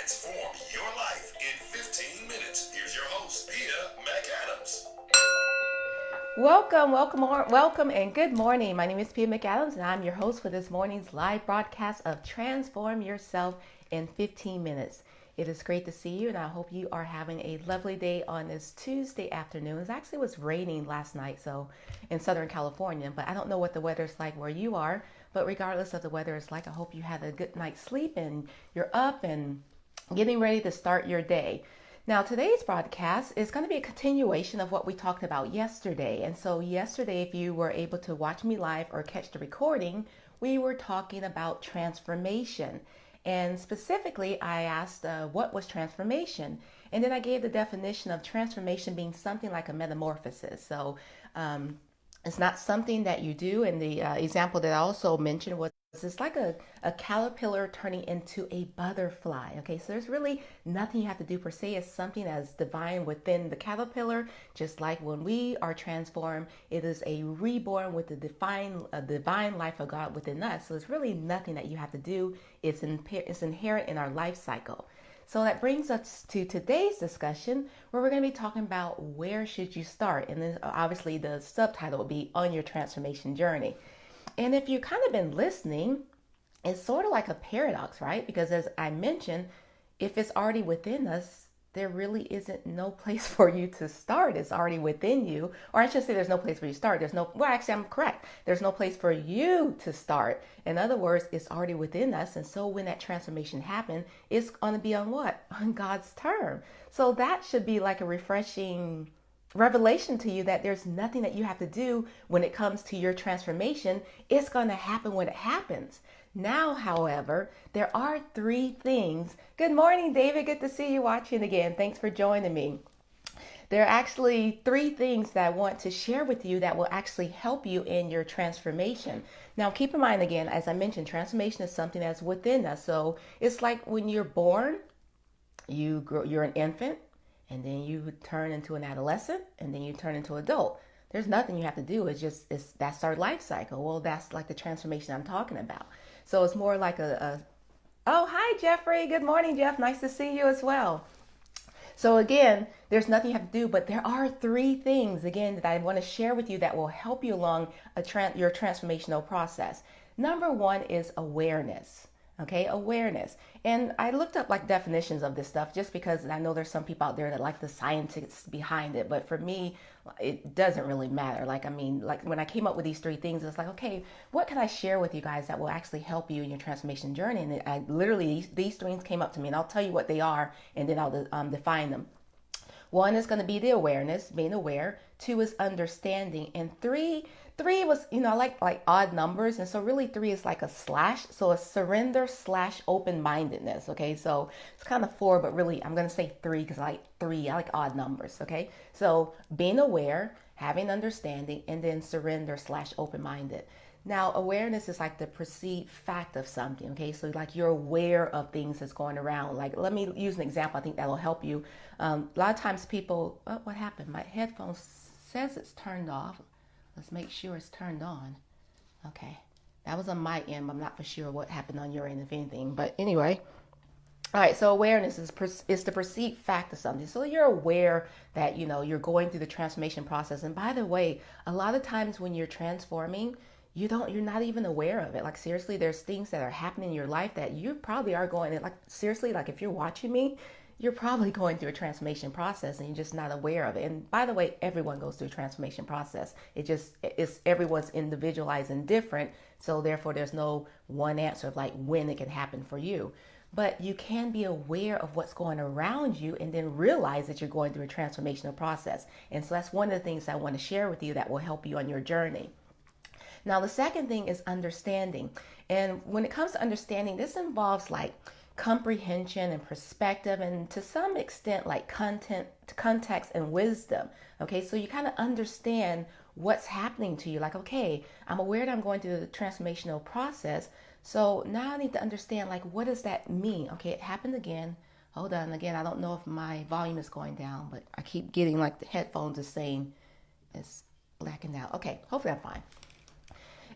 Transform your life in 15 minutes. Here's your host, Pia McAdams. Welcome, and good morning. My name is Pia McAdams, and I'm your host for this morning's live broadcast of Transform Yourself in 15 minutes. It is great to see you, and I hope you are having a lovely day on this Tuesday afternoon. It actually was raining last night, so in Southern California, but I don't know what the weather's like where you are. But regardless of the weather is like, I hope you had a good night's sleep and you're up and getting ready to start your day. Now, today's broadcast is going to be a continuation of what we talked about yesterday. And so yesterday, if you were able to watch me live or catch the recording, we were talking about transformation. And specifically, I asked what was transformation? And then I gave the definition of transformation being something like a metamorphosis. So it's not something that you do. And the example that I also mentioned was it's like a caterpillar turning into a butterfly. Okay, so there's really nothing you have to do per se. It's something that's divine within the caterpillar. Just like when we are transformed, it is a reborn with the divine life of God within us. So it's really nothing that you have to do. It's inherent in our life cycle. So that brings us to today's discussion, where we're going to be talking about where should you start. And then obviously the subtitle will be on your transformation journey. And if you've kind of been listening, it's sort of like a paradox, right? Because as I mentioned, if it's already within us, there really isn't no place for you to start. It's already within you. Or I should say there's no place for you to start. Actually, I'm correct. There's no place for you to start. In other words, it's already within us. And so when that transformation happens, it's going to be on what? On God's term. So that should be like a refreshing revelation to you that there's nothing that you have to do when it comes to your transformation. It's going to happen when it happens. Now, however, there are three things. Good morning, David. Good to see you watching again. Thanks for joining me. There are actually three things that I want to share with you that will actually help you in your transformation. Now, keep in mind, again, as I mentioned, transformation is something that's within us. So it's like when you're born, you're an infant, and then you turn into an adolescent, and then you turn into an adult. There's nothing you have to do. That's our life cycle. Well, that's like the transformation I'm talking about. So it's more like oh, hi, Jeffrey. Good morning, Jeff. Nice to see you as well. So again, there's nothing you have to do, but there are three things, again, that I want to share with you that will help you along your transformational process. Number one is awareness. Okay, awareness. And I looked up like definitions of this stuff just because I know there's some people out there that like the scientists behind it. But for me, it doesn't really matter. Like when I came up with these three things, it's like, okay, what can I share with you guys that will actually help you in your transformation journey? And I literally, these three things came up to me, and I'll tell you what they are, and then I'll define them. One is going to be the awareness, being aware. Two is understanding. And three was, I like odd numbers. And so really three is like a slash. So a surrender / open-mindedness. Okay. So it's kind of four, but really I'm going to say three because I like three. I like odd numbers. Okay. So being aware, having understanding, and then surrender / open-minded. Now, awareness is like the perceived fact of something, okay? So like you're aware of things that's going around. Like, let me use an example. I think that'll help you. A lot of times people, oh, what happened? My headphone says it's turned off. Let's make sure it's turned on. Okay. That was on my end, but I'm not for sure what happened on your end, if anything. But anyway. All right, so awareness is the perceived fact of something. So you're aware that, you're going through the transformation process. And by the way, a lot of times when you're transforming, you're not even aware of it. Like seriously, there's things that are happening in your life that you probably are going, like seriously, like if you're watching me, you're probably going through a transformation process and you're just not aware of it. And by the way, everyone goes through a transformation process. It's everyone's individualized and different. So therefore there's no one answer of like when it can happen for you. But you can be aware of what's going around you and then realize that you're going through a transformational process. And so that's one of the things I want to share with you that will help you on your journey. Now, the second thing is understanding. And when it comes to understanding, this involves like comprehension and perspective, and to some extent like context and wisdom. Okay, so you kind of understand what's happening to you. Like, okay, I'm aware that I'm going through the transformational process. So now I need to understand, like, what does that mean? Okay, it happened again. Hold on. Again, I don't know if my volume is going down, but I keep getting like the headphones is saying it's blacking out. Okay, hopefully I'm fine.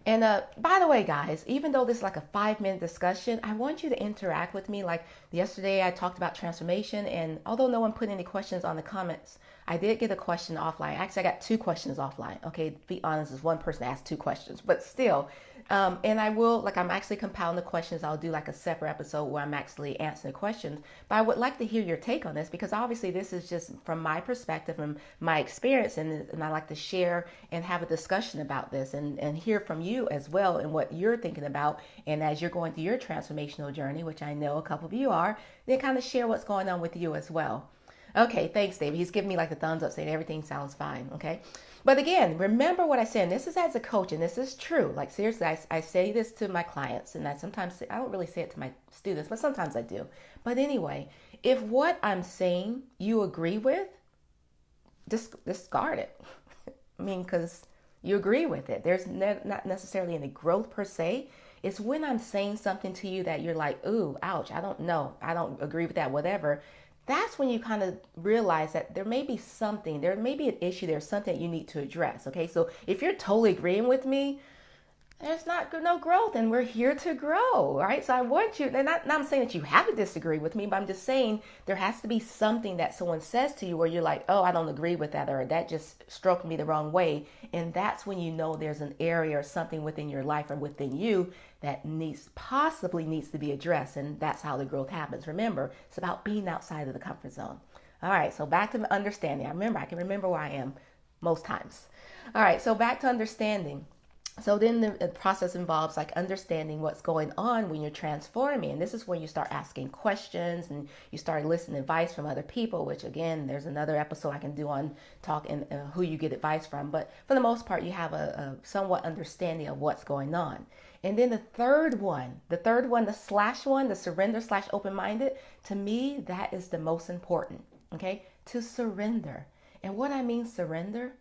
And by the way, guys, even though this is like a 5 minute discussion, I want you to interact with me. Like yesterday, I talked about transformation, and although no one put any questions on the comments, I did get a question offline. Actually, I got two questions offline. Okay, to be honest, is one person asked two questions, but still. And I will, like, I'm actually compiling the questions. I'll do like a separate episode where I'm actually answering the questions. But I would like to hear your take on this, because obviously this is just from my perspective and my experience, and I like to share and have a discussion about this, and hear from you as well and what you're thinking about. And as you're going through your transformational journey, which I know a couple of you are, then kind of share what's going on with you as well. Okay, thanks, David. He's giving me like a thumbs up saying everything sounds fine. Okay. But again, remember what I said, and this is as a coach, and this is true. Like, seriously, I say this to my clients, and I sometimes I don't really say it to my students, but sometimes I do. But anyway, if what I'm saying you agree with, discard it. I mean, because you agree with it. There's not necessarily any growth per se. It's when I'm saying something to you that you're like, ooh, ouch, I don't know. I don't agree with that, whatever. That's when you kind of realize that there may be something, there may be an issue, there's something you need to address. Okay, so if you're totally agreeing with me, there's no growth, and we're here to grow, right? So I want you, and I'm saying that you have to disagree with me, but I'm just saying there has to be something that someone says to you where you're like, oh, I don't agree with that, or that just struck me the wrong way. And that's when you know there's an area or something within your life or within you that possibly needs to be addressed. And that's how the growth happens. Remember, it's about being outside of the comfort zone. All right, so back to understanding. I can remember where I am most times. All right, so back to understanding. So then the process involves like understanding what's going on when you're transforming. And this is when you start asking questions and you start listening to advice from other people, which again, there's another episode I can do on talking who you get advice from. But for the most part, you have a somewhat understanding of what's going on. And then the third one, the slash one, the surrender / open-minded, to me, that is the most important. Okay, to surrender. And what I mean surrender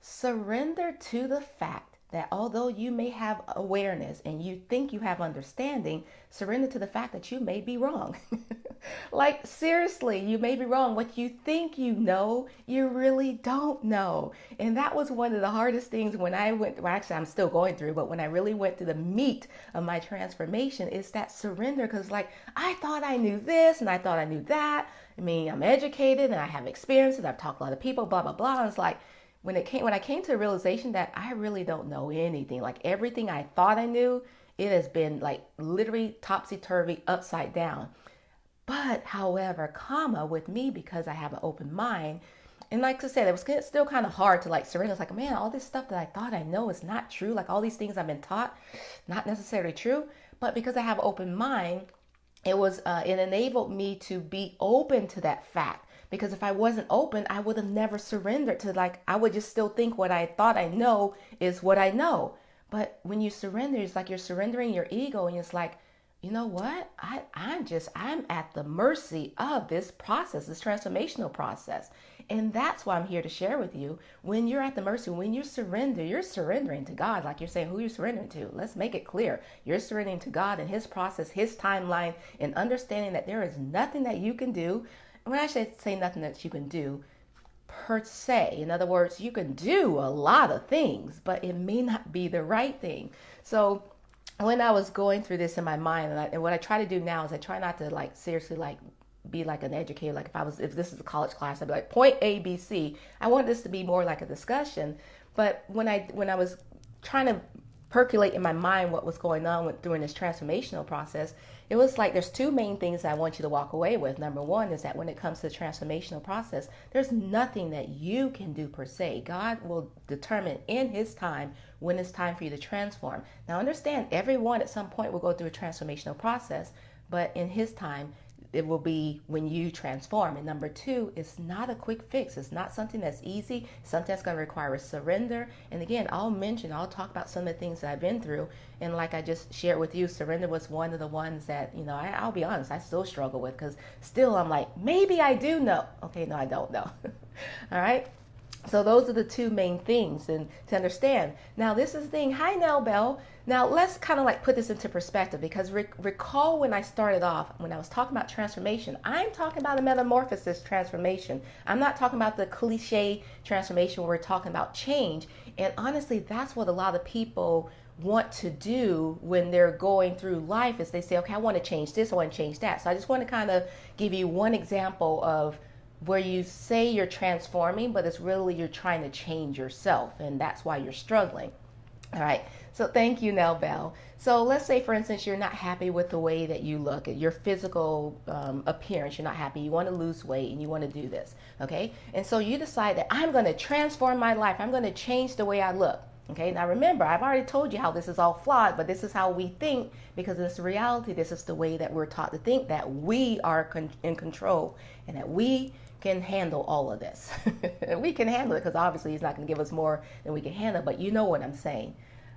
to the fact that although you may have awareness and you think you have understanding, surrender to the fact that you may be wrong. Like, seriously, you may be wrong. What you think you know, you really don't know. And that was one of the hardest things when I went, well, actually, I'm still going through, but when I really went through the meat of my transformation, is that surrender. Because, like, I thought I knew this and I thought I knew that. I mean, I'm educated and I have experiences. I've talked to a lot of people, blah, blah, blah. And it's like, when I came to the realization that I really don't know anything, like everything I thought I knew, it has been like literally topsy-turvy, upside down. But however, with me, because I have an open mind, and like I said, it was still kind of hard to like surrender. It's like, man, all this stuff that I thought I know is not true. Like all these things I've been taught, not necessarily true. But because I have an open mind, it enabled me to be open to that fact. Because if I wasn't open, I would have never surrendered to, like, I would just still think what I thought I know is what I know. But when you surrender, it's like you're surrendering your ego, and it's like, you know what? I'm at the mercy of this process, this transformational process. And that's why I'm here to share with you. When you're at the mercy, when you surrender, you're surrendering to God. Like you're saying, who you're surrendering to. Let's make it clear. You're surrendering to God and His process, His timeline, and understanding that there is nothing that you can do. When I say nothing that you can do per se, in other words, you can do a lot of things, but it may not be the right thing. So when I was going through this in my mind, and what I try to do now is I try not to like seriously like be like an educator. Like if this is a college class, I'd be like point A, B, C. I want this to be more like a discussion. But when I was trying to percolate in my mind what was going on during this transformational process, it was like there's two main things I want you to walk away with. Number one is that when it comes to the transformational process, there's nothing that you can do per se. God will determine in His time when it's time for you to transform. Now understand, everyone at some point will go through a transformational process, but in His time, it will be when you transform. And number two, it's not a quick fix. It's not something that's easy. Something that's going to require a surrender. And again, I'll talk about some of the things that I've been through. And like I just shared with you, surrender was one of the ones that, I'll be honest, I still struggle with, because still I'm like, maybe I do know. Okay, no, I don't know. All right. So those are the two main things and to understand. Now, this is the thing. Hi, Nell Bell. Now, let's kind of like put this into perspective, because recall when I started off, when I was talking about transformation, I'm talking about a metamorphosis transformation. I'm not talking about the cliche transformation where we're talking about change. And honestly, that's what a lot of people want to do when they're going through life is they say, okay, I want to change this, I want to change that. So I just want to kind of give you one example of where you say you're transforming, but it's really you're trying to change yourself, and that's why you're struggling. All right. So thank you, Nell Bell. So let's say, for instance, you're not happy with the way that you look, at your physical appearance. You're not happy. You want to lose weight and you want to do this. Okay. And so you decide that I'm going to transform my life. I'm going to change the way I look. Okay. Now remember, I've already told you how this is all flawed, but this is how we think because it's reality. This is the way that we're taught to think, that we are in control and that we can handle all of this. We can handle it because obviously he's not going to give us more than we can handle, but you know what I'm saying.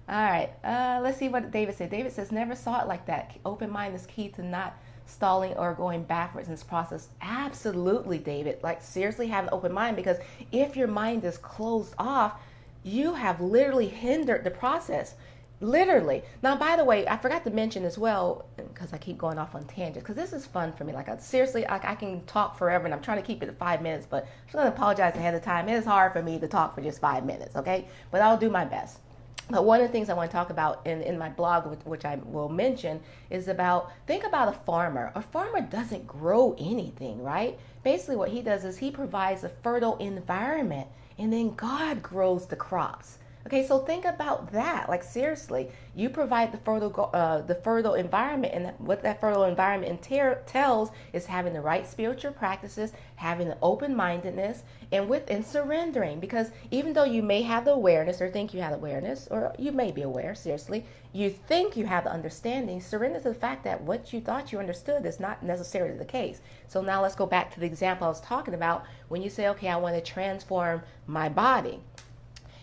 All right, let's see what David said. David says, never saw it like that. Open mind is key to not stalling or going backwards in this process. Absolutely, David. Like seriously have an open mind, because if your mind is closed off, you have literally hindered the process. Literally. Now, by the way, I forgot to mention as well, because I keep going off on tangents, because this is fun for me. Like, seriously, I can talk forever, and I'm trying to keep it to 5 minutes, but I'm just going to apologize ahead of time. It is hard for me to talk for just 5 minutes, okay? But I'll do my best. But one of the things I want to talk about in my blog, which I will mention, is about, think about a farmer. A farmer doesn't grow anything, right? Basically, what he does is he provides a fertile environment, and then God grows the crops. Okay, so think about that. Like seriously, you provide the fertile environment, and what that fertile environment entails is having the right spiritual practices, having an open-mindedness, and surrendering. Because even though you may have the awareness, or think you have awareness, or you may be aware, seriously, you think you have the understanding. Surrender to the fact that what you thought you understood is not necessarily the case. So now let's go back to the example I was talking about when you say, okay, I want to transform my body.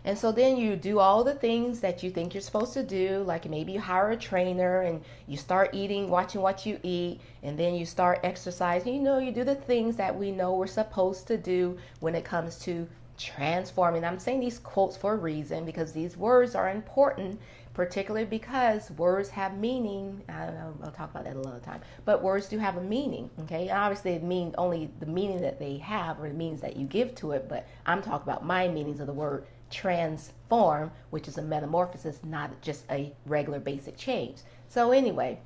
And so then you do all the things that you think you're supposed to do, like maybe you hire a trainer and you start eating, watching what you eat, and then you start exercising. You know, you do the things that we know we're supposed to do when it comes to transforming. I'm saying these quotes for a reason, because these words are important, particularly because words have meaning. I don't know, I'll talk about that a lot of time, but words do have a meaning, okay? And obviously it means only the meaning that they have, or the meanings that you give to it, but I'm talking about my meanings of the word transform, which is a metamorphosis, not just a regular basic change. So anyway,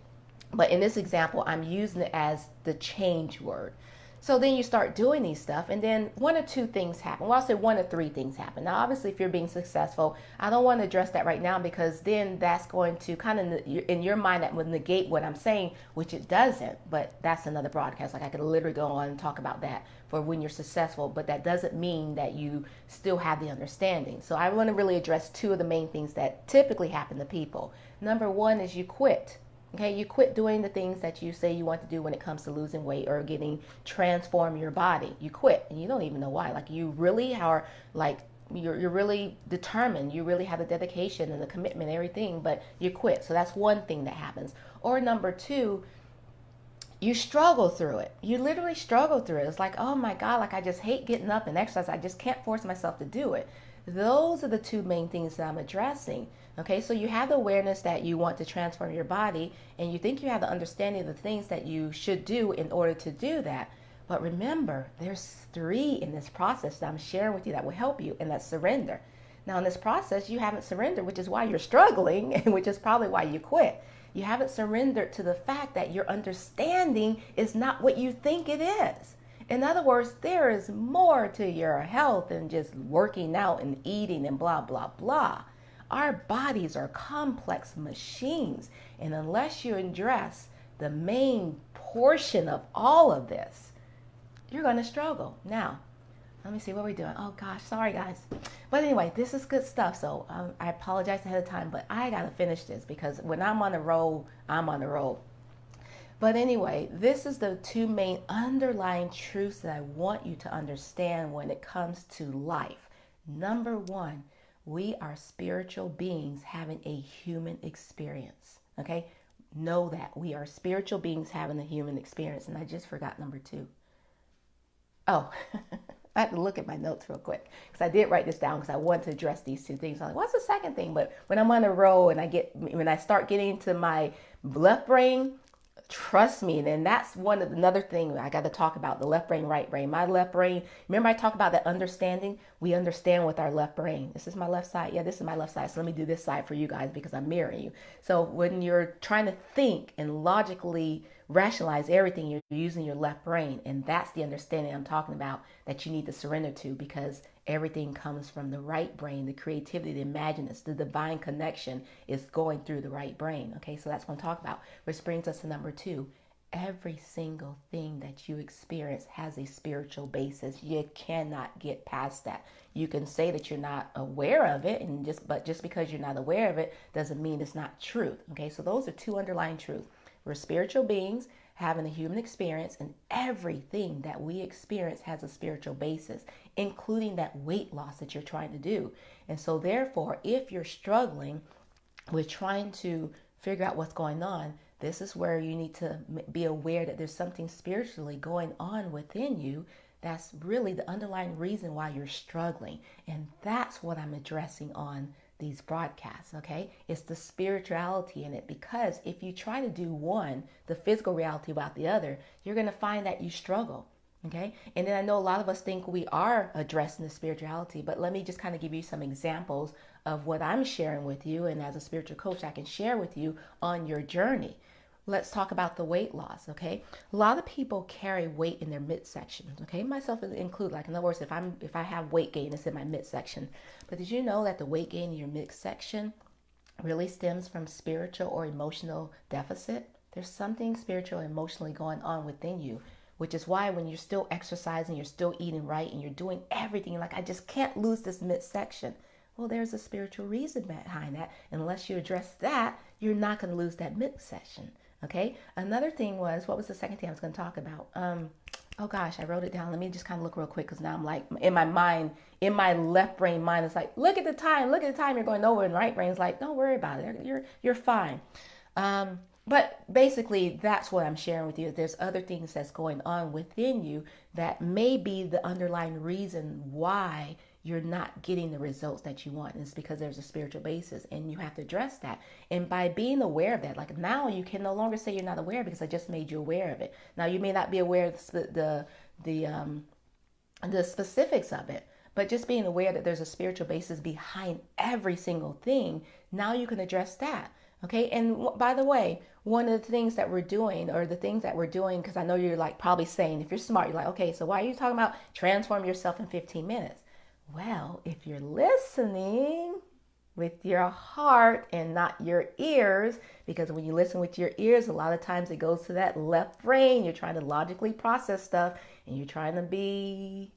but in this example, I'm using it as the change word. So then you start doing these stuff, and then one or two things happen. Well, I'll say one or three things happen. Now, obviously, if you're being successful, I don't want to address that right now, because then that's going to kind of, in your mind, that would negate what I'm saying, which it doesn't. But that's another broadcast. Like I could literally go on and talk about that for when you're successful, but that doesn't mean that you still have the understanding. So I want to really address two of the main things that typically happen to people. Number one is you quit. Okay, you quit doing the things that you say you want to do when it comes to losing weight or transform your body. You quit, and you don't even know why. Like you really are, like you're really determined. You really have the dedication and the commitment and everything, but you quit. So that's one thing that happens. Or number two, you struggle through it. You literally struggle through it. It's like, oh my God, like I just hate getting up and exercise. I just can't force myself to do it. Those are the two main things that I'm addressing. Okay, so you have the awareness that you want to transform your body, and you think you have the understanding of the things that you should do in order to do that. But remember, there's three in this process that I'm sharing with you that will help you, and that's surrender. Now, in this process, you haven't surrendered, which is why you're struggling, and which is probably why you quit. You haven't surrendered to the fact that your understanding is not what you think it is. In other words, there is more to your health than just working out and eating and blah, blah, blah. Our bodies are complex machines, and unless you address the main portion of all of this, you're going to struggle. Now, let me see what we're doing. Oh gosh, sorry guys. But anyway, this is good stuff, so I apologize ahead of time, but I got to finish this because when I'm on the roll, I'm on the roll. But anyway, this is the two main underlying truths that I want you to understand when it comes to life. Number one, we are spiritual beings having a human experience. Okay? Know that we are spiritual beings having a human experience. And I just forgot number two. Oh, I have to look at my notes real quick because I did write this down because I want to address these two things. I'm like, what's the second thing? But when I'm on a roll and when I start getting into my left brain, trust me. And that's another thing I got to talk about, the left brain, right brain. My left brain, remember I talked about that understanding? We understand with our left brain. This is my left side. Yeah, this is my left side. So let me do this side for you guys because I'm mirroring you. So when you're trying to think and logically rationalize everything, you're using your left brain. And that's the understanding I'm talking about that you need to surrender to, because everything comes from the right brain. The creativity, the imagination, the divine connection is going through the right brain. Okay, so that's what I'm talking about. Which brings us to number 2. Every single thing that you experience has a spiritual basis. You cannot get past that. You can say that you're not aware of it, but just because you're not aware of it doesn't mean it's not truth. Okay, so those are 2 underlying truths. We're spiritual beings having a human experience, and everything that we experience has a spiritual basis, including that weight loss that you're trying to do. And so therefore, if you're struggling with trying to figure out what's going on, this is where you need to be aware that there's something spiritually going on within you that's really the underlying reason why you're struggling. And that's what I'm addressing on these broadcasts, okay? It's the spirituality in it, because if you try to do one, the physical reality without the other, you're going to find that you struggle, okay? And then I know a lot of us think we are addressing the spirituality, but let me just kind of give you some examples of what I'm sharing with you, and as a spiritual coach, I can share with you on your journey. Let's talk about the weight loss, okay? A lot of people carry weight in their midsection, okay? Myself included. Like, in other words, if I have weight gain, it's in my midsection. But did you know that the weight gain in your midsection really stems from spiritual or emotional deficit? There's something spiritual or emotionally going on within you, which is why when you're still exercising, you're still eating right, and you're doing everything, you're like, I just can't lose this midsection. Well, there's a spiritual reason behind that. Unless you address that, you're not going to lose that midsection. Okay. Another thing was, what was the second thing I was going to talk about? Oh gosh, I wrote it down. Let me just kind of look real quick, because now I'm like, in my mind, in my left brain mind, it's like, look at the time, you're going over, and right brain's like, don't worry about it. You're fine. But basically, that's what I'm sharing with you. There's other things that's going on within you that may be the underlying reason why you're not getting the results that you want. And it's because there's a spiritual basis, and you have to address that. And by being aware of that, like, now you can no longer say you're not aware, because I just made you aware of it. Now you may not be aware of the specifics of it, but just being aware that there's a spiritual basis behind every single thing, now you can address that. Okay. And by the way, one of the things that we're doing, because I know you're like probably saying, if you're smart, you're like, okay, so why are you talking about transform yourself in 15 minutes? Well, if you're listening with your heart and not your ears, because when you listen with your ears, a lot of times it goes to that left brain. You're trying to logically process stuff, and you're trying to be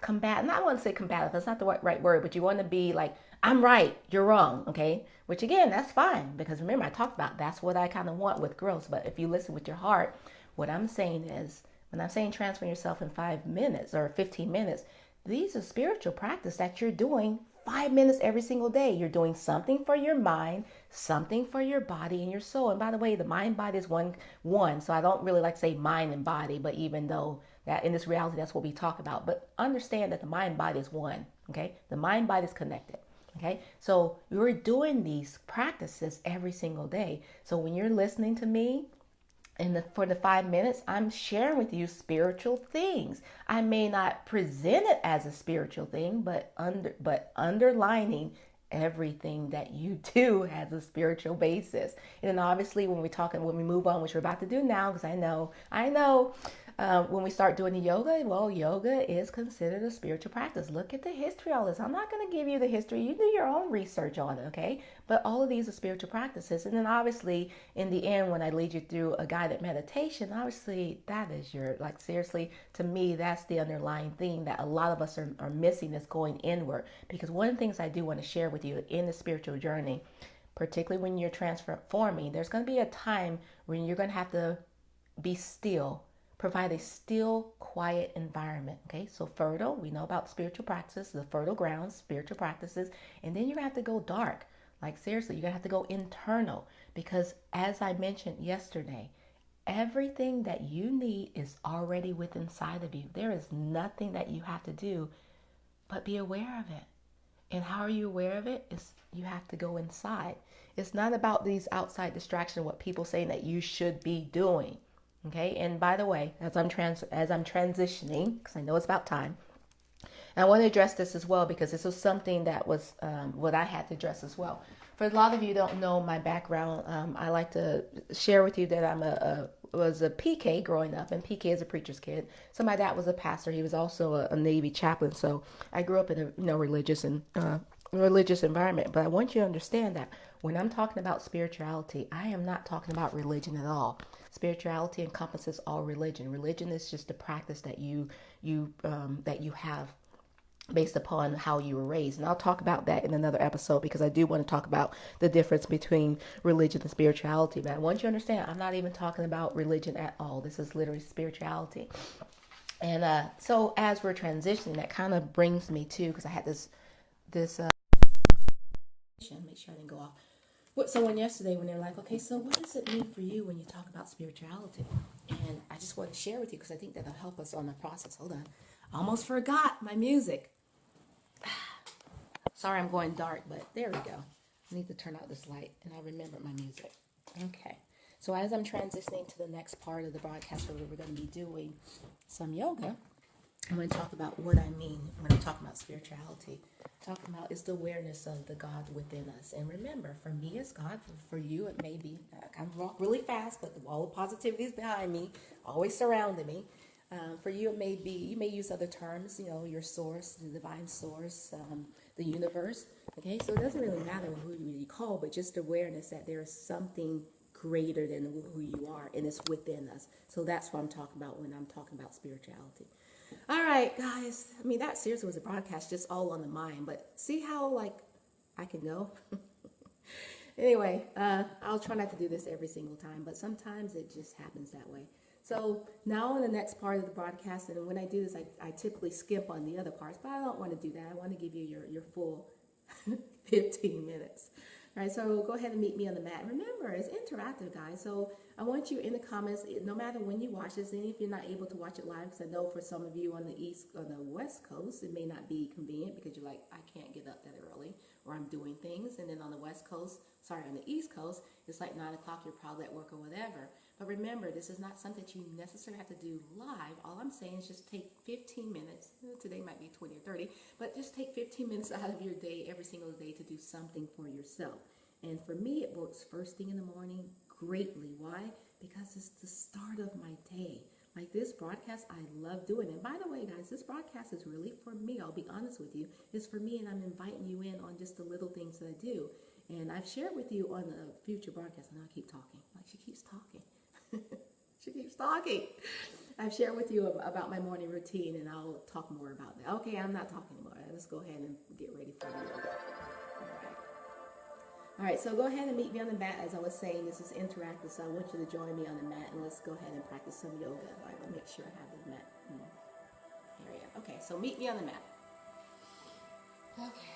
combative. I want to say combative, that's not the right word, but you want to be like, I'm right, you're wrong, okay? Which again, that's fine, because remember, I talked about that's what I kind of want with growth. But if you listen with your heart, what I'm saying is, when I'm saying transform yourself in 5 minutes or 15 minutes, these are spiritual practice that you're doing 5 minutes every single day. You're doing something for your mind, something for your body and your soul. And by the way, the mind body is one. So I don't really like to say mind and body, but even though that in this reality, that's what we talk about. But understand that the mind body is one. Okay. The mind body is connected. Okay. So you're doing these practices every single day. So when you're listening to me, for the 5 minutes, I'm sharing with you spiritual things. I may not present it as a spiritual thing, but underlining everything that you do has a spiritual basis. And then obviously when we move on, which we're about to do now, because I know, when we start doing the yoga, well, yoga is considered a spiritual practice. Look at the history of all this. I'm not going to give you the history. You do your own research on it, okay? But all of these are spiritual practices. And then obviously, in the end, when I lead you through a guided meditation, obviously, that is seriously, to me, that's the underlying thing that a lot of us are missing, is going inward. Because one of the things I do want to share with you in the spiritual journey, particularly when you're transforming, there's going to be a time when you're going to have to be still. Provide a still, quiet environment. Okay, so fertile, we know about spiritual practices, the fertile grounds, spiritual practices, and then you're gonna have to go dark. Like seriously, you're gonna have to go internal, because as I mentioned yesterday, everything that you need is already within inside of you. There is nothing that you have to do but be aware of it. And how are you aware of it? It's you have to go inside. It's not about these outside distractions, what people saying that you should be doing. Okay. And by the way, as I'm transitioning, because I know it's about time, and I want to address this as well because this was something that was what I had to address as well. For a lot of you who don't know my background, I like to share with you that was a PK growing up, and PK is a preacher's kid. So my dad was a pastor. He was also a Navy chaplain. So I grew up in a religious environment. But I want you to understand that when I'm talking about spirituality, I am not talking about religion at all. Spirituality encompasses all religion. Religion is just a practice that you have based upon how you were raised. And I'll talk about that in another episode because I do want to talk about the difference between religion and spirituality. But I want you to understand, I'm not even talking about religion at all. This is literally spirituality. And so as we're transitioning, that kind of brings me to, because I had this make sure I didn't go off. Someone yesterday when they're like, okay, so what does it mean for you when you talk about spirituality? And I just want to share with you because I think that'll help us on the process. Hold on. Almost forgot my music. Sorry, I'm going dark, but there we go. I need to turn out this light, and I remembered my music. Okay. So as I'm transitioning to the next part of the broadcast where we're going to be doing some yoga, I'm going to talk about what I mean when I'm talking about spirituality. Talking about is the awareness of the God within us. And remember, for me, it's God. For you, it may be. I kind of walk really fast, but all the positivity is behind me, always surrounding me. For you, it may be, you may use other terms, your source, the divine source, the universe. Okay, so it doesn't really matter who you call, but just awareness that there is something greater than who you are, and it's within us. So that's what I'm talking about when I'm talking about spirituality. All right, guys. I mean, that seriously was a broadcast just all on the mind, but see how, I can go? Anyway, I'll try not to do this every single time, but sometimes it just happens that way. So now in the next part of the broadcast, and when I do this, I typically skip on the other parts, but I don't want to do that. I want to give you your full 15 minutes. All right, so go ahead and meet me on the mat. Remember, it's interactive, guys. So I want you in the comments, no matter when you watch this, and if you're not able to watch it live, because I know for some of you on the West Coast, it may not be convenient because you're like, I can't get up that early, or I'm doing things. And then on the on the East Coast, it's like 9 o'clock, you're probably at work or whatever. But remember, this is not something that you necessarily have to do live. All I'm saying is just take 15 minutes. Today might be 20 or 30, but just take 15 minutes out of your day, every single day, to do something for yourself. And for me, it works first thing in the morning greatly. Why? Because it's the start of my day. Like this broadcast, I love doing it. And by the way, guys, this broadcast is really for me. I'll be honest with you. It's for me, and I'm inviting you in on just the little things that I do. And I've shared with you on the future broadcast, and I keep talking. Like she keeps talking. She keeps talking. I've shared with you about my morning routine, and I'll talk more about that. Okay, I'm not talking more. Let's go ahead and get ready for the yoga. All right, so go ahead and meet me on the mat. As I was saying, this is interactive, so I want you to join me on the mat, and let's go ahead and practice some yoga. All right, let me make sure I have the mat area. Okay, so meet me on the mat. Okay.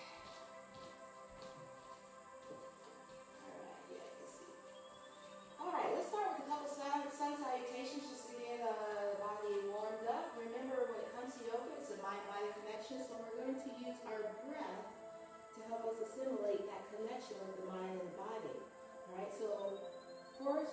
Alright, let's start with a couple sun salutations just to get the body warmed up. Remember, when it comes to yoga, it's a mind-body connection, so we're going to use our breath to help us assimilate that connection with the mind and the body. Alright, so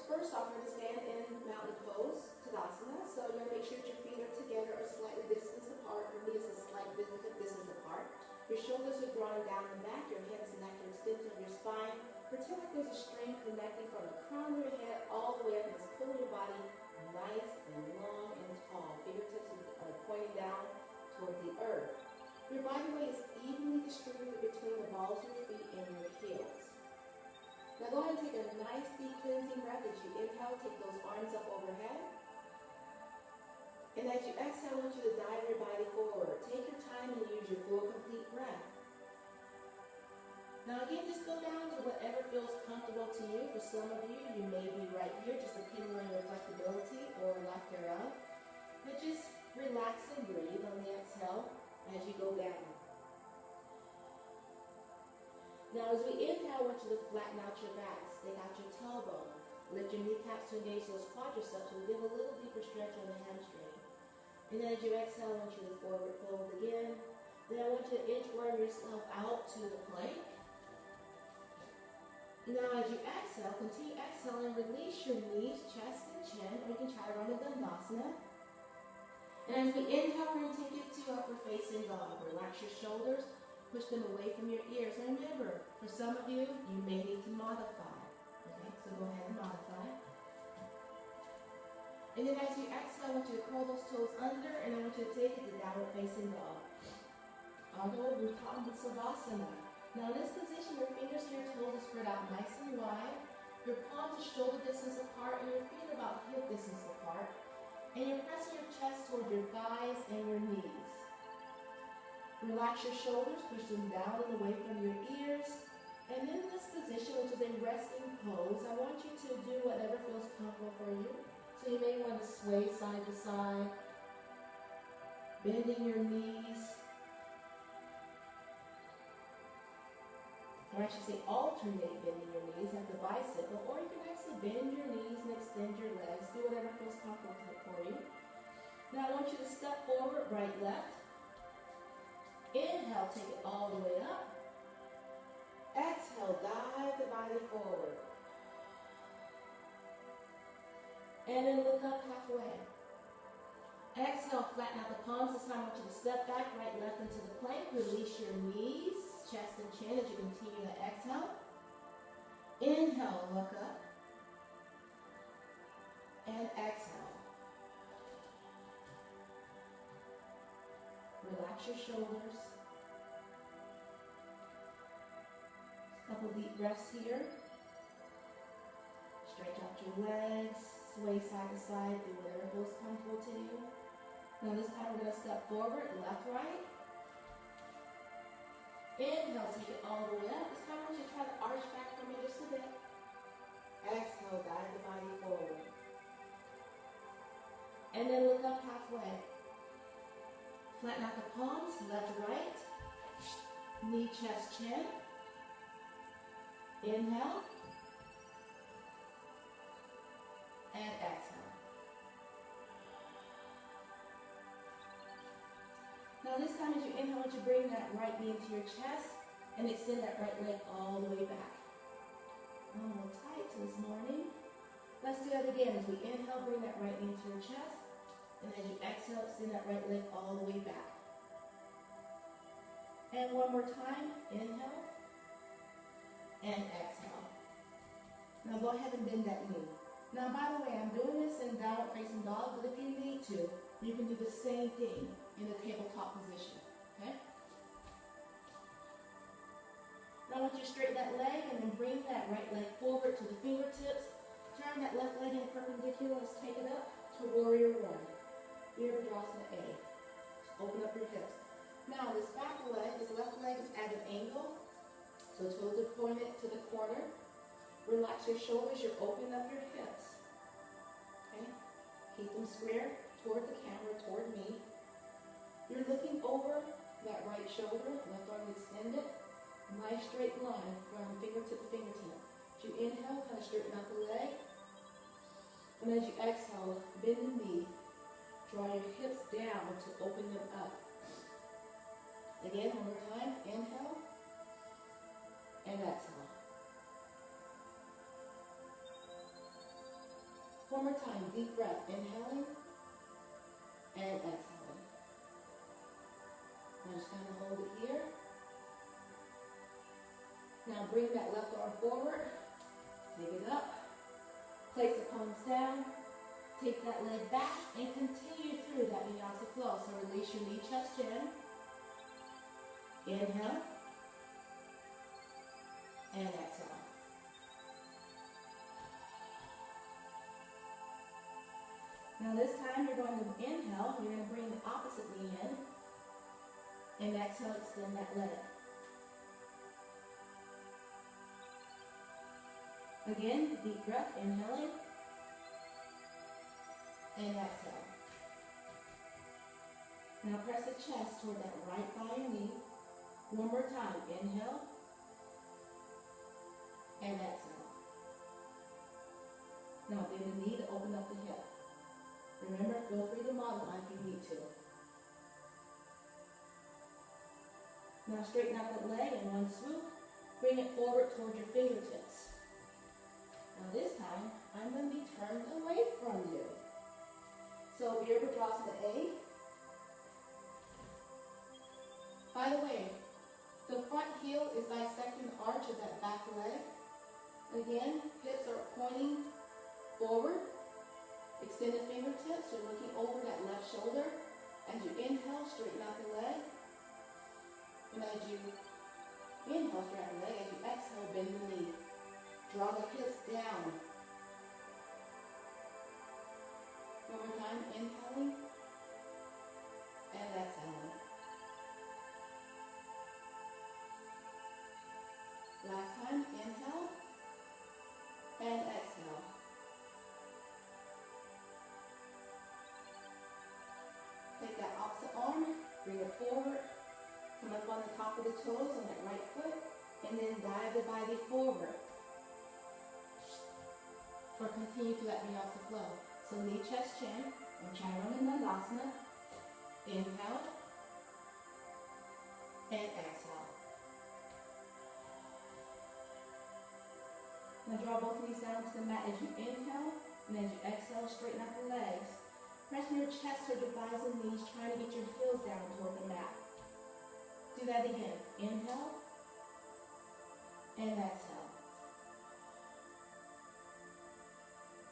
first off, we're going to stand in mountain pose, Tadasana. So you're going to make sure that your feet are together or slightly distance apart. For me, it's a slight distance apart. Your shoulders are drawn down and back, your hips and neck are extension of your spine. Pretend like there's a string connecting from the crown of your head all the way up, and it's pulling your body nice and long and tall. Fingertips are pointing down toward the earth. Your body weight is evenly distributed between the balls of your feet and your heels. Now go ahead and take a nice deep cleansing breath. As you inhale, take those arms up overhead. And as you exhale, I want you to dive your body forward. Take your time and use your full, complete breath. Now again, just go down to whatever feels comfortable to you. For some of you, you may be right here, just depending on your flexibility or lack thereof. But just relax and breathe on the exhale as you go down. Now as we inhale, I want you to flatten out your back, stick out your tailbone, lift your kneecaps to engage those quadriceps and give a little deeper stretch on the hamstring. And then as you exhale, I want you to forward fold again, Then I want you to inchworm yourself out to the plank. Now as you exhale, continue exhaling, release your knees, chest, and chin, or you can try to run a Dandasana. And as we inhale, we're going to take it to upward facing dog. Relax your shoulders, push them away from your ears. And remember, for some of you, you may need to modify. Okay, so go ahead and modify. And then as you exhale, I want you to curl those toes under, and I want you to take it to downward facing dog. I'll go Savasana. Now in this position, your fingers and your toes are spread out nice and wide. Your palms are shoulder distance apart, and your feet are about hip distance apart. And you're pressing your chest toward your thighs and your knees. Relax your shoulders, push them down and away from your ears. And in this position, which is a resting pose, I want you to do whatever feels comfortable for you. So you may want to sway side to side, bending your knees. Or I should say alternate bending your knees like the bicycle, or you can actually bend your knees and extend your legs. Do whatever feels comfortable for you. Now I want you to step forward, right, left. Inhale, take it all the way up. Exhale, dive the body forward. And then look up halfway. Exhale, flatten out the palms. This time I want you to step back, right, left into the plank. Release your knees, chest and chin as you continue to exhale. Inhale, look up. And exhale. Relax your shoulders. A couple deep breaths here. Stretch out your legs, sway side to side, do whatever feels comfortable to you. Now this time we're going to step forward, left, right. Inhale, take it all the way up. This time I want you to try to arch back from me just a bit. Exhale, guide the body forward. And then look up halfway. Flatten out the palms, left, right. Knee, chest, chin. Inhale. And exhale. Now this time as you inhale, I want you to bring that right knee into your chest and extend that right leg all the way back. A little tight this morning. Let's do that again. As we inhale, bring that right knee into your chest. And as you exhale, extend that right leg all the way back. And one more time. Inhale. And exhale. Now go ahead and bend that knee. Now, by the way, I'm doing this in downward facing dog, but if you need to, you can do the same thing in the tabletop position, okay? Now, I want you to straighten that leg and then bring that right leg forward to the fingertips. Turn that left leg in perpendicular. Let's take it up to warrior one. Virabhadrasana A. Just open up your hips. Now, this back leg, this left leg is at an angle, so toes are pointed to the corner. Relax your shoulders, you're opening up your hips. Okay? Keep them square toward the camera, toward me. You're looking over that right shoulder, left arm extended. Nice straight line from fingertip to fingertip. As you inhale, kind of straighten out the leg. And as you exhale, bend the knee. Draw your hips down to open them up. Again, one more time. Inhale. And exhale. One more time, deep breath, inhaling and exhaling. Now just kind of hold it here. Now bring that left arm forward, take it up, place the palms down, take that leg back, and continue through that vinyasa flow. So release your knee, chest, chin. Inhale and exhale. Now this time you're going to inhale, you're going to bring the opposite knee in, and exhale, extend that leg. Again, deep breath, inhaling, and exhale. Now press the chest toward that right thigh and knee. One more time, inhale, and exhale. Now bend the knee to open up the hip. Remember, feel free to modify if you need to. Now straighten out that leg in one swoop. Bring it forward towards your fingertips. Now this time, I'm going to be turned away from you. So Virabhadrasana A. By the way, the front heel is dissecting the arch of that back leg. Again, hips are pointing forward. Extend the fingertips. You're looking over that left shoulder. As you inhale, straighten out the leg. And as you inhale, straighten the leg. As you exhale, bend the knee. Draw the hips down. One more time, inhaling and exhaling. Last time, inhale and exhale. Take that opposite arm, bring it forward, come up on the top of the toes on that right foot, and then dive the body forward. Or continue to that vinyasa flow. So knee, chest, chin, and Chaturanga. Inhale and exhale. Now draw both knees down to the mat as you inhale, and as you exhale, straighten out the legs. Press your chest to your thighs and knees, trying to get your heels down toward the mat. Do that again. Inhale and exhale.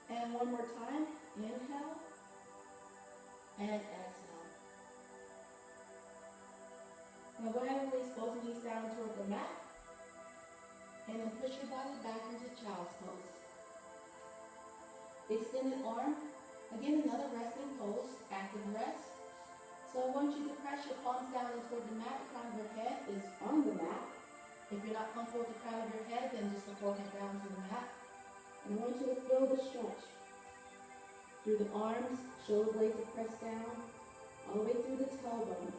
And one more time. Inhale and exhale. Now go ahead and release both knees down toward the mat. And then push your body back into child's pose. Extended arm. Again, another resting pose, active rest. So I want you to press your palms down toward the mat. The crown of your head is on the mat. If you're not comfortable with the crown of your head, then just the forehead down to the mat. And I want you to feel the stretch. Through the arms, shoulder blades are pressed down, all the way through the tailbone.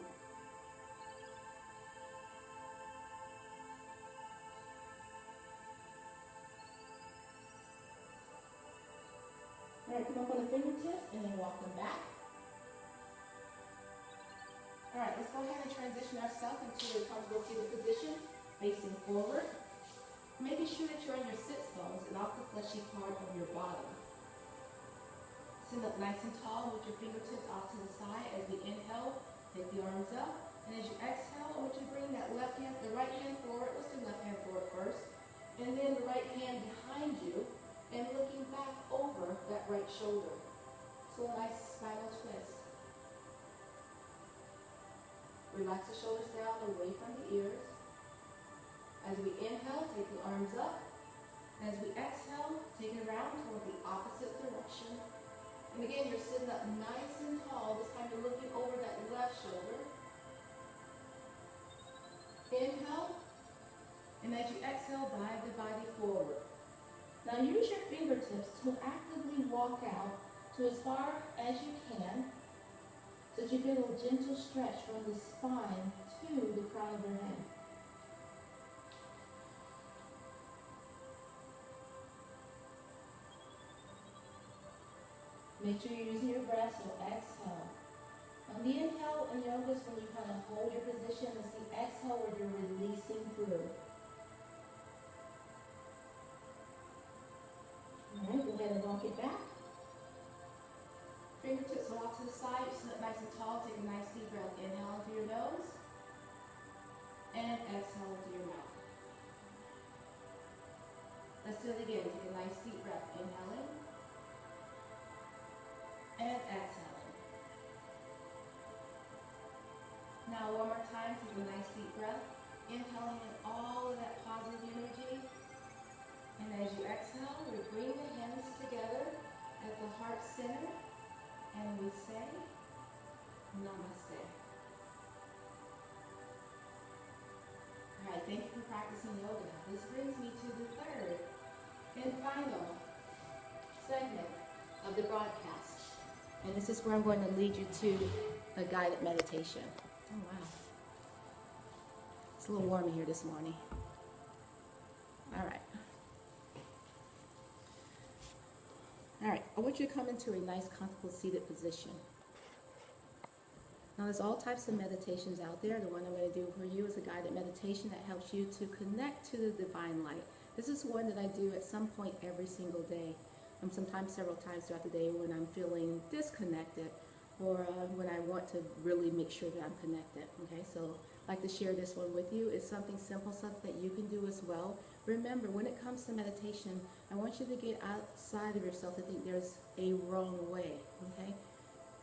All right, come up on the fingertips and then walk them back. All right, let's go ahead and transition ourselves into a comfortable seated position, facing forward. Making sure that you're on your sits bones and off the fleshy part of your bottom. Sit up nice and tall with your fingertips off to the side. As we inhale, take the arms up. And as you exhale, I want you to bring that left hand, the right hand forward. Let's do left hand forward first. And then the right hand behind you and looking back over that right shoulder. So a nice spinal twist. Relax the shoulders down away from the ears. As we inhale, take the arms up. As we exhale, take it around toward the opposite direction. And again, you're sitting up nice and tall. This time you're looking over that left shoulder. Inhale. And as you exhale, dive the body forward. Now use your fingertips to actively walk out to as far as you can so that you get a gentle stretch from the spine to the crown of your head. Make sure you're using your breath, so exhale. On the inhale, and you notice when you kind of hold your position, it's the exhale where you're releasing through. All right, go ahead and walk it back. Fingertips are off to the side. You sit up nice and tall. Take a nice deep breath. Inhale through your nose. And exhale through your mouth. Let's do it again. Take a nice deep breath. Inhaling. And exhaling. Now one more time, take a nice deep breath. Inhaling in all of that positive energy. And as you exhale, we bring the hands together at the heart center. And we say, Namaste. All right, thank you for practicing yoga. This brings me to the third and final segment of the broadcast. And this is where I'm going to lead you to a guided meditation. Oh, wow. It's a little warm in here this morning. All right. All right, I want you to come into a nice, comfortable seated position. Now, there's all types of meditations out there. The one I'm going to do for you is a guided meditation that helps you to connect to the divine light. This is one that I do at some point every single day, sometimes several times throughout the day when I'm feeling disconnected or when I want to really make sure that I'm connected. Okay, so I'd like to share this one with you. It's something simple, something that you can do as well. Remember, when it comes to meditation, I want you to get outside of yourself to think there's a wrong way. Okay,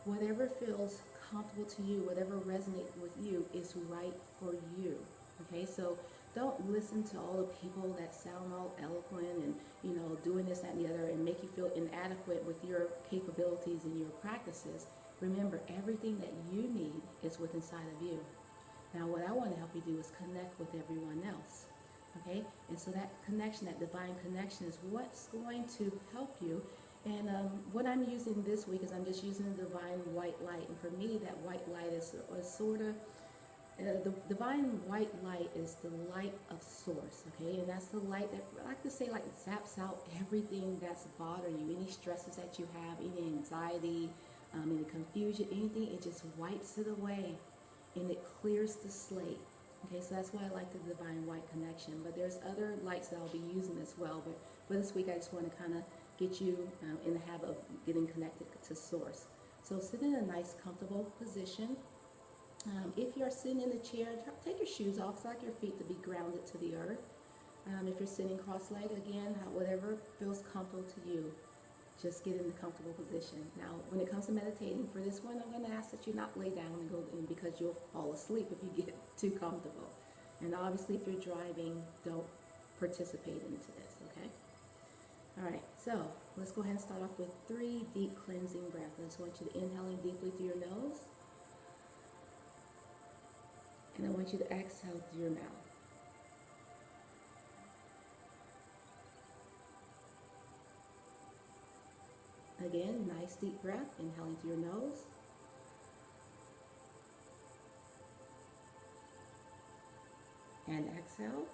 whatever feels comfortable to you, whatever resonates with you is right for you. Okay, so don't listen to all the people that sound all eloquent and, doing this, that, and the other and make you feel inadequate with your capabilities and your practices. Remember, everything that you need is within inside of you. Now, what I want to help you do is connect with everyone else. Okay, and so that connection, that divine connection, is what's going to help you. And what I'm using this week is I'm just using the divine white light. And for me, that white light is sort of, the divine white light is the light of source, okay? And that's the light that, I like to say, like zaps out everything that's bothering you, any stresses that you have, any anxiety, any confusion, anything. It just wipes it away and it clears the slate. Okay, so that's why I like the divine white connection. But there's other lights that I'll be using as well. But for this week, I just want to kind of get you in the habit of getting connected to source. So sit in a nice, comfortable position. If you're sitting in a chair, take your shoes off. So I like your feet to be grounded to the earth. If you're sitting cross-legged, again, whatever feels comfortable to you, just get in the comfortable position. Now, when it comes to meditating, for this one, I'm going to ask that you not lay down and go in because you'll fall asleep if you get too comfortable. And obviously, if you're driving, don't participate into this, okay? All right, so let's go ahead and start off with 3 deep cleansing breaths. I just want you to inhale in deeply through your nose. And I want you to exhale through your mouth. Again, nice deep breath, inhaling through your nose. And exhale.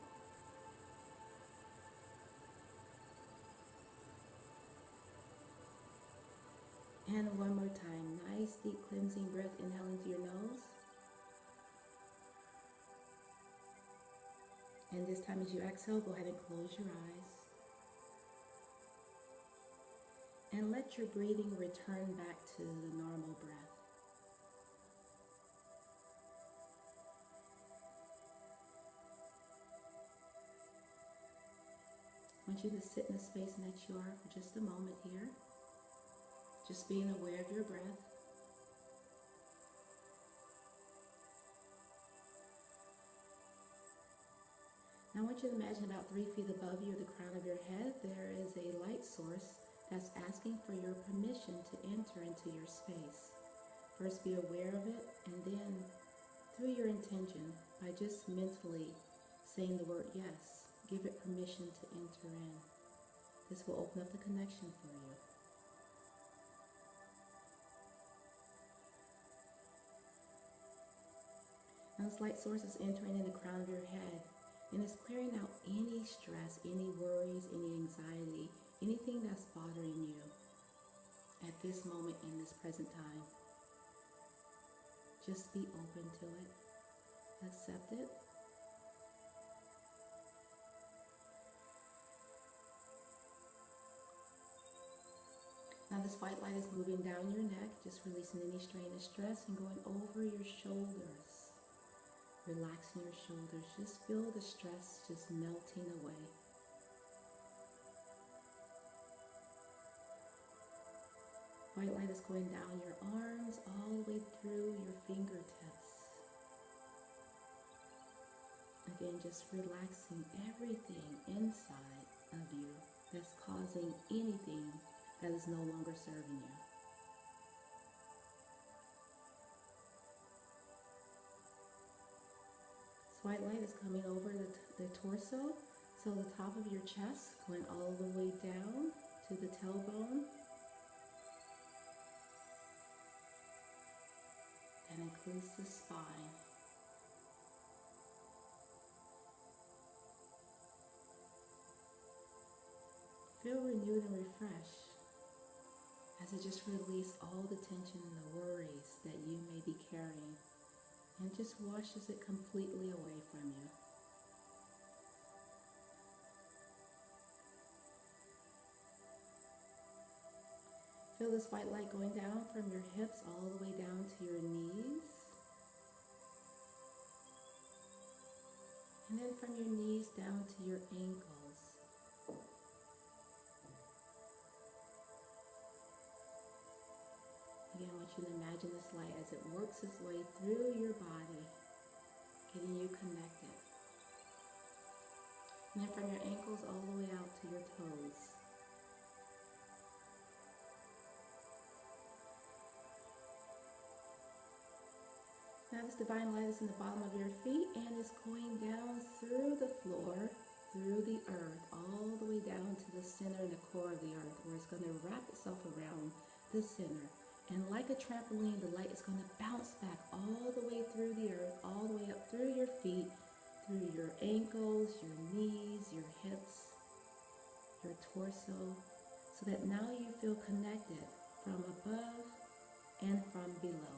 And one more time, nice deep cleansing breath, inhaling through your nose. And this time as you exhale, go ahead and close your eyes. And let your breathing return back to the normal breath. I want you to sit in the space that you are for just a moment here. Just being aware of your breath. Now I want you to imagine about 3 feet above you, the crown of your head, there is a light source that's asking for your permission to enter into your space. First, be aware of it, and then through your intention, by just mentally saying the word yes, give it permission to enter in. This will open up the connection for you. Now this light source is entering in the crown of your head, and it's clearing out any stress, any worries, any anxiety, anything that's bothering you at this moment in this present time. Just be open to it. Accept it. Now this white light is moving down your neck, just releasing any strain and stress and going over your shoulders. Relaxing your shoulders. Just feel the stress just melting away. White light is going down your arms all the way through your fingertips. Again, just relaxing everything inside of you that's causing anything that is no longer serving you. White light is coming over the torso, so the top of your chest going all the way down to the tailbone. That includes the spine. Feel renewed and refreshed as as it just releases all the tension and the worries that you may be carrying, and just washes it completely away from you. Feel this white light going down from your hips all the way down to your knees. And then from your knees down to your ankles. Again, I want you to imagine this light as it works its way through your body, getting you connected. And then from your ankles all the way out to your toes. Now this divine light is in the bottom of your feet and is going down through the floor, through the earth, all the way down to the center and the core of the earth, where it's going to wrap itself around the center. And like a trampoline, the light is going to bounce back all the way through the earth, all the way up through your feet, through your ankles, your knees, your hips, your torso, so that now you feel connected from above and from below.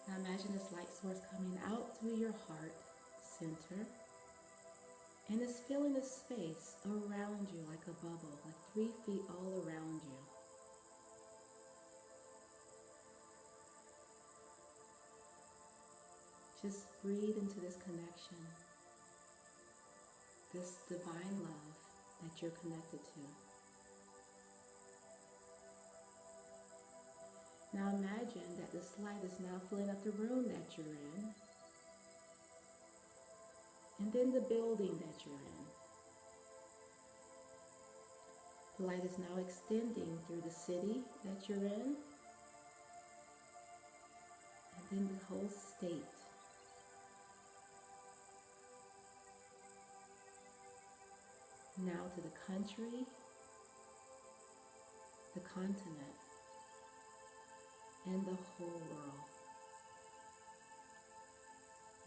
Now imagine this light source coming out through your heart center, and it's filling the space around you like a bubble, like 3 feet all around you. Just breathe into this connection, this divine love that you're connected to. Now imagine that this light is now filling up the room that you're in, and then the building that you're in. The light is now extending through the city that you're in, and then the whole state. Now to the country, the continent, and the whole world.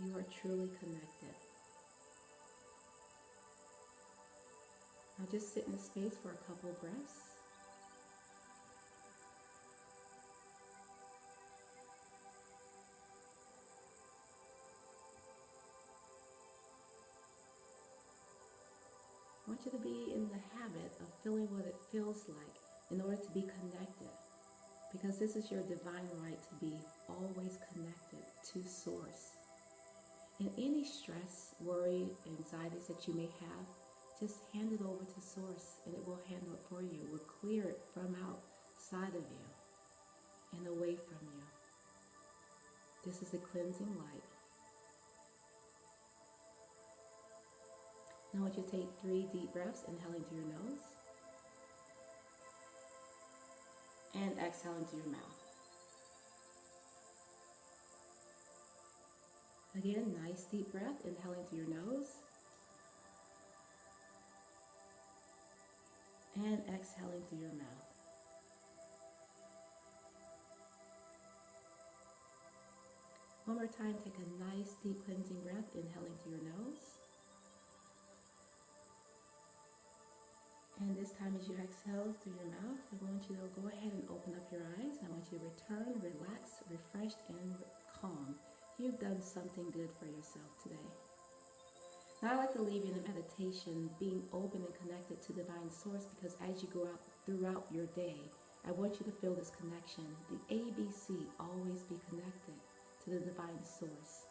You are truly connected. Now just sit in this space for a couple of breaths. I want you to be in the habit of feeling what it feels like in order to be connected. Because this is your divine right to be always connected to Source. And any stress, worry, anxieties that you may have, just hand it over to Source and it will handle it for you. It will clear it from outside of you and away from you. This is a cleansing light. Now I want you to take 3 deep breaths, inhaling through your nose. And exhale into your mouth. Again, nice deep breath, inhaling through your nose. And exhaling through your mouth. One more time, take a nice deep cleansing breath, inhaling through your nose. And this time as you exhale through your mouth, I want you to go ahead and open up your eyes. I want you to return, relaxed, refreshed, and calm. You've done something good for yourself today. Now I'd like to leave you in a meditation, being open and connected to Divine Source, because as you go out throughout your day, I want you to feel this connection. The ABC, always be connected to the Divine Source.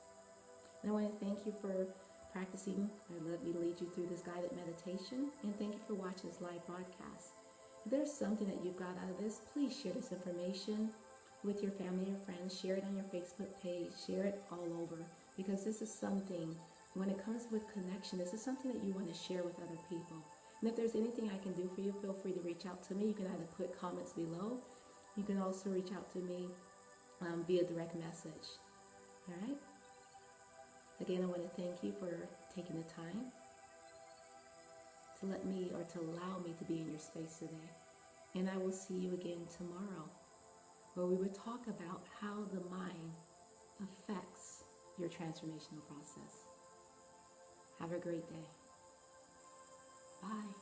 And I want to thank you for practicing and let me lead you through this guided meditation, and thank you for watching this live broadcast. If there's something that you've got out of this, please share this information with your family and friends. Share it on your Facebook page, share it all over, because this is something, when it comes with connection, this is something that you want to share with other people. And if there's anything I can do for you, feel free to reach out to me. You can either put comments below, you can also reach out to me via direct message. All right? Again, I want to thank you for taking the time to let me, or to allow me to be in your space today. And I will see you again tomorrow, where we will talk about how the mind affects your transformational process. Have a great day. Bye.